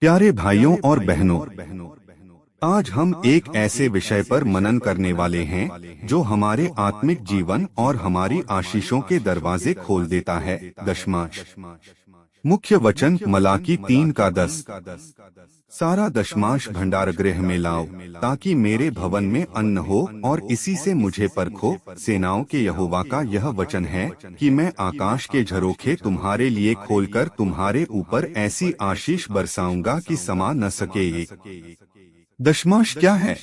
प्यारे भाइयों और बहनों, आज हम एक ऐसे विषय पर मनन करने वाले हैं जो हमारे आत्मिक जीवन और हमारी आशीषों के दरवाजे खोल देता है। दशमांश। मुख्य वचन मलाकी 3:10। सारा दशमांश भंडारगृह में लाओ, ताकि मेरे भवन में अन्न हो और इसी से मुझे परखो। सेनाओं के यहोवा का यह वचन है कि मैं आकाश के झरोखे तुम्हारे लिए खोलकर तुम्हारे ऊपर ऐसी आशीष बरसाऊंगा कि समा न सके। दशमांश क्या है?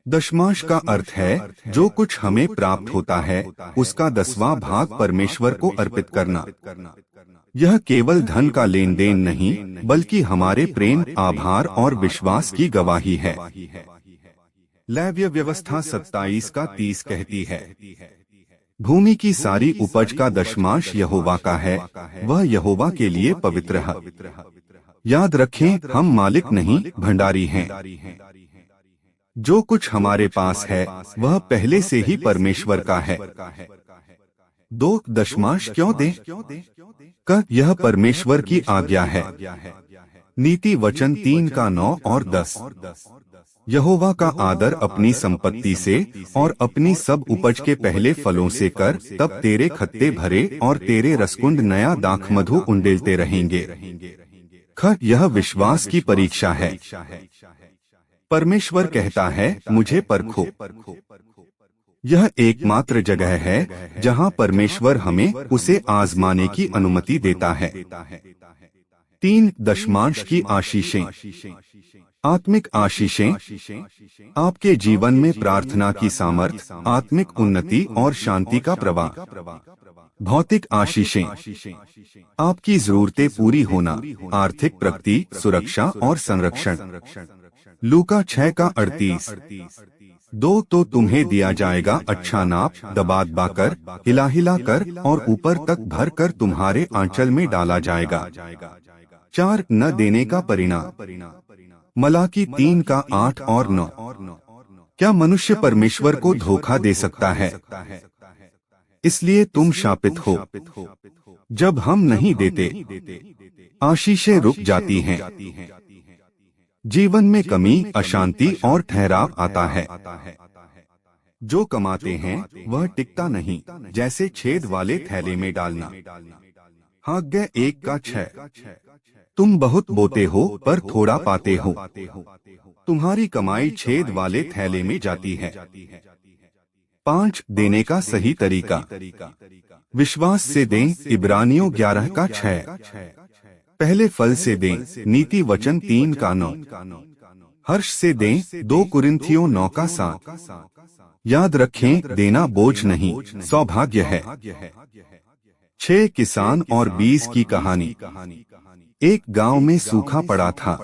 दशमांश का अर्थ है जो कुछ हमें प्राप्त होता है उसका 10वां भाग परमेश्वर को अर्पित करना। यह केवल धन का लेन देन नहीं, बल्कि हमारे प्रेम, आभार और विश्वास की गवाही है। लेव्य व्यवस्था 27:30 कहती है, भूमि की सारी उपज का दशमांश यहोवा का है, वह यहोवा के लिए पवित्र है। याद रखें, हम मालिक नहीं, भंडारी हैं। जो कुछ हमारे पास है वह पहले से ही परमेश्वर का है। 2 दशमांश क्यों दें? यह परमेश्वर की आज्ञा है। नीति वचन 3:9 और 10। यहोवा का आदर अपनी संपत्ति से और अपनी सब उपज के पहले फलों से कर, तब तेरे खत्ते भरे और तेरे रसकुंड नया दाख मधु उंडेलते रहेंगे। यह विश्वास की परीक्षा है। परमेश्वर कहता है, मुझे परखो। यह एकमात्र जगह है जहां परमेश्वर हमें उसे आजमाने की अनुमति देता है। 3 दशमांश की आशीषें। आत्मिक आशीषें आपके जीवन में प्रार्थना की सामर्थ्य, आत्मिक उन्नति और शांति का प्रवाह। भौतिक आशीषें आपकी जरूरतें पूरी होना, आर्थिक प्रगति, सुरक्षा और संरक्षण। लूका 6:38। 2 तो तुम्हें दिया जाएगा अच्छा नाप, दबा कर, हिला हिला कर और ऊपर तक भर कर तुम्हारे आंचल में डाला जाएगा। 4 न देने का परिणाम। मलाकी 3:8 और 9। क्या मनुष्य परमेश्वर को धोखा दे सकता है? इसलिए तुम शापित हो। जब हम नहीं देते, आशीषें रुक जाती हैं। जीवन में कमी, अशांति और ठहराव आता है। जो कमाते हैं वह टिकता नहीं, जैसे छेद वाले थैले में डालना। हाग्य 1:6। तुम बहुत बोते हो पर थोड़ा पाते हो। तुम्हारी कमाई छेद वाले थैले में जाती है। 5 देने का सही तरीका। विश्वास से दें, इब्रानियों 11:6। पहले फल से दें, नीति वचन 3:9। हर्ष से दें, 2 कुरिन्थियों 9:7। याद रखें, देना बोझ नहीं, सौभाग्य है। 6 किसान और बीज की कहानी। एक गांव में सूखा पड़ा था।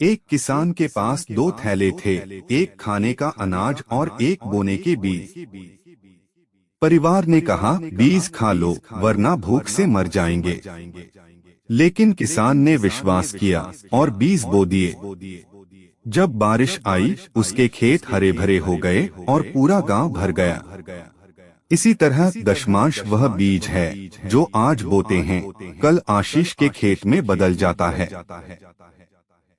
एक किसान के पास 2 थैले थे, एक खाने का अनाज और एक बोने के बीज। परिवार ने कहा, बीज खा लो वरना भूख से मर जाएंगे। लेकिन किसान ने विश्वास किया और बीज बो दिए। जब बारिश आई, उसके खेत हरे भरे हो गए और पूरा गांव भर गया। इसी तरह दशमांश वह बीज है जो आज बोते हैं, कल आशीष के खेत में बदल जाता है।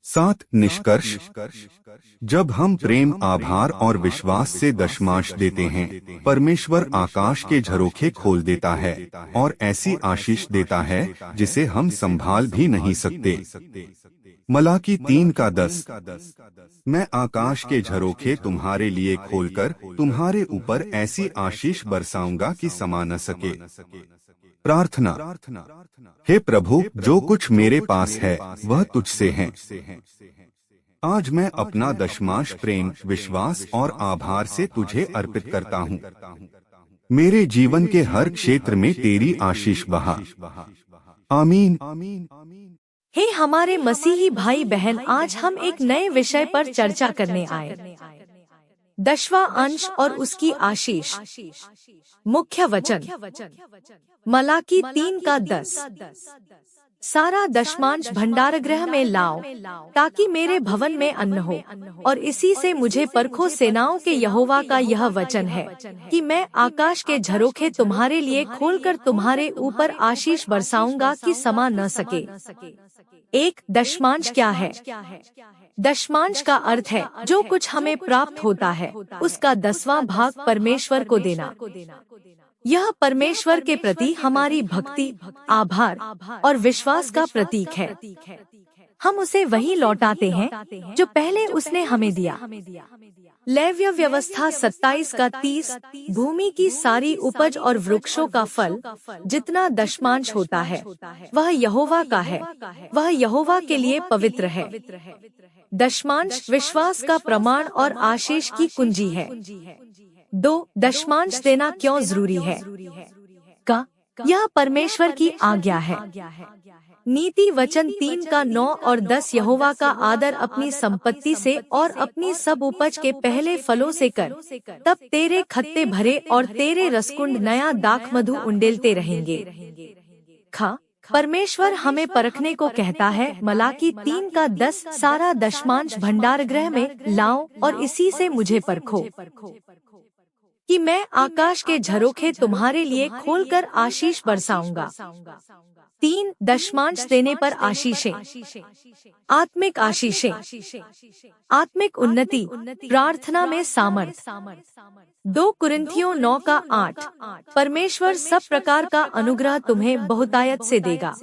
7 निष्कर्ष। जब हम प्रेम, आभार और विश्वास से दशमांश देते हैं, परमेश्वर आकाश के झरोखे खोल देता है और ऐसी आशीष देता है जिसे हम संभाल भी नहीं सकते। मलाकी 3:10। मैं आकाश के झरोखे तुम्हारे लिए खोलकर तुम्हारे ऊपर ऐसी आशीष बरसाऊंगा कि समा न सके। प्रार्थना। हे प्रभु, जो कुछ मेरे पास है वह तुझसे है। आज मैं अपना दशमांश प्रेम, विश्वास और आभार से तुझे अर्पित करता हूँ। मेरे जीवन के हर क्षेत्र में तेरी आशीष बहा। आमीन। हे हमारे मसीही भाई बहन, आज हम एक नए विषय पर चर्चा करने आए। 10वां अंश और उसकी आशीष। मुख्य वचन मलाकी 3:10। सारा दशमांश भंडारगृह में लाओ, ताकि मेरे भवन में अन्न हो। और इसी से मुझे परखो, सेनाओं के यहोवा का यह वचन है कि मैं आकाश के झरोखे तुम्हारे लिए खोलकर तुम्हारे ऊपर आशीष बरसाऊंगा कि समा न सके। एक दशमांश क्या है? दशमांश का अर्थ है जो कुछ हमें प्राप्त होता है उसका 10वां भाग परमेश्वर को देना। यह परमेश्वर के प्रति हमारी भक्ति, आभार और विश्वास का प्रतीक है। हम उसे वही लौटाते हैं जो पहले उसने हमें दिया। लेव्य व्यवस्था 27 का 30, भूमि की सारी उपज और वृक्षों का फल जितना दशमांश होता है वह यहोवा का है, वह यहोवा के लिए पवित्र है। दशमांश विश्वास का प्रमाण और आशीष की कुंजी है। 2. दशमांश देना क्यों जरूरी है? यह परमेश्वर की आज्ञा है। नीति वचन 3 का 9 और 10 यहोवा का आदर अपनी संपत्ति से और अपनी सब उपज के पहले फलों से कर, तब तेरे खत्ते भरे और तेरे रसकुंड नया दाखमधु उंडेलते रहेंगे। परमेश्वर हमें परखने को कहता है। मलाकी 3 का 10 सारा दशमांश भंडारगृह में लाओ और इसी से मुझे परखो कि मैं आकाश के झरोखे तुम्हारे लिए खोलकर आशीष बरसाऊंगा। 3. दशमांश देने पर आशीषें। आत्मिक आशीषें, आत्मिक उन्नति, प्रार्थना में सामर्थ। 2 कुरिन्थियों 9 का 8, परमेश्वर सब प्रकार का अनुग्रह तुम्हें बहुतायत से देगा।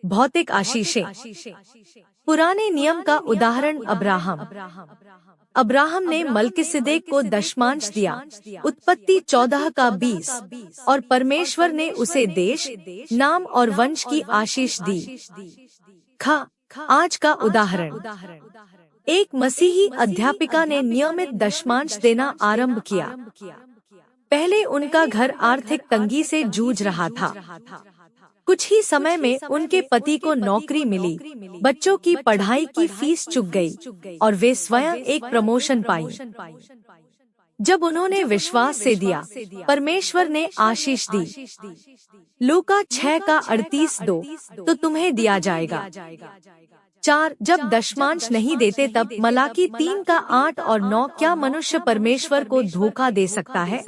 भौतिक आशीषें, पुराने नियम का उदाहरण अब्राहम ने मल्किसिदेक को दशमांश दिया, उत्पत्ति 14 का 20, और परमेश्वर ने उसे देश, नाम और वंश की आशीष दी। आज का उदाहरण, एक मसीही अध्यापिका ने नियमित दशमांश देना आरंभ किया। पहले उनका घर आर्थिक तंगी से जूझ रहा था। कुछ ही समय में उनके पति को नौकरी मिली, बच्चों की पढ़ाई की फीस चुक गई और वे स्वयं एक प्रमोशन पाई। जब उन्होंने विश्वास से दिया, परमेश्वर ने आशीष दी। लूका 6 का 38-2, तो तुम्हें दिया जाएगा। 4. जब दशमांश नहीं देते तब मलाकी 3 का 8 और 9, क्या मनुष्य परमेश्वर को धोखा दे सकता है?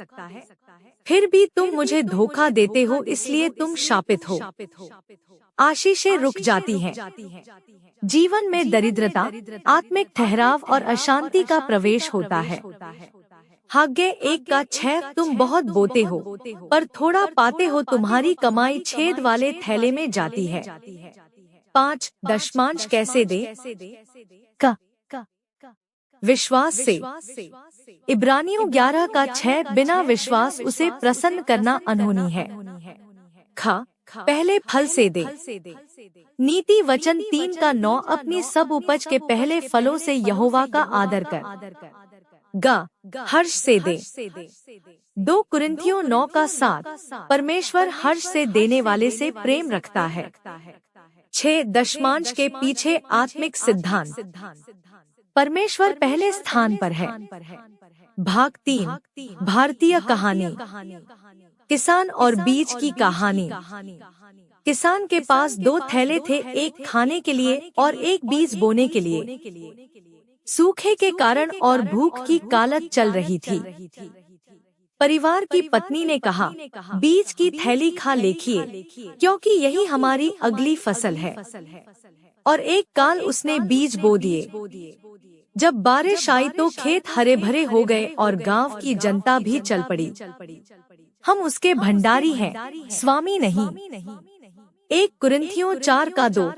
फिर भी तुम मुझे धोखा देते हो, इसलिए तुम शापित हो। आशीषें रुक जाती हैं। जीवन में दरिद्रता, आत्मिक ठहराव और अशांति का प्रवेश होता है। हाग्गे 1 का 6, तुम बहुत बोते हो पर थोड़ा पाते हो, तुम्हारी कमाई छेद वाले थैले में जाती है। 5. दशमांश कैसे दे? विश्वास से। इब्रानियों 11 का 6, बिना विश्वास उसे प्रसन्न करना अनहोनी है। पहले फल से दे। नीति वचन 3 का 9, अपनी सब उपज के पहले फलों से यहोवा का आदर कर। हर्ष से दे। 2 कुरिन्थियों 9 का 7, परमेश्वर हर्ष से देने वाले से प्रेम रखता है। 6. दशमांश के पीछे आत्मिक सिद्धांत। परमेश्वर पहले स्थान पर है। भाग 3, भारतीय कहानी। किसान और बीज की कहानी। किसान के पास 2 थैले थे, एक खाने के लिए और एक बीज बोने के लिए। सूखे के कारण और भूख की कालत चल रही थी। परिवार की पत्नी ने कहा, बीज की थैली खा लेखिए, क्योंकि यही हमारी अगली फसल है। और एक काल उसने बीज बो दिए। जब बारिश आई तो खेत हरे भरे हो गए और गांव की जनता भी चल पड़ी। हम उसके भंडारी हैं, स्वामी नहीं। 1 कुरिन्थियों 4 का 2।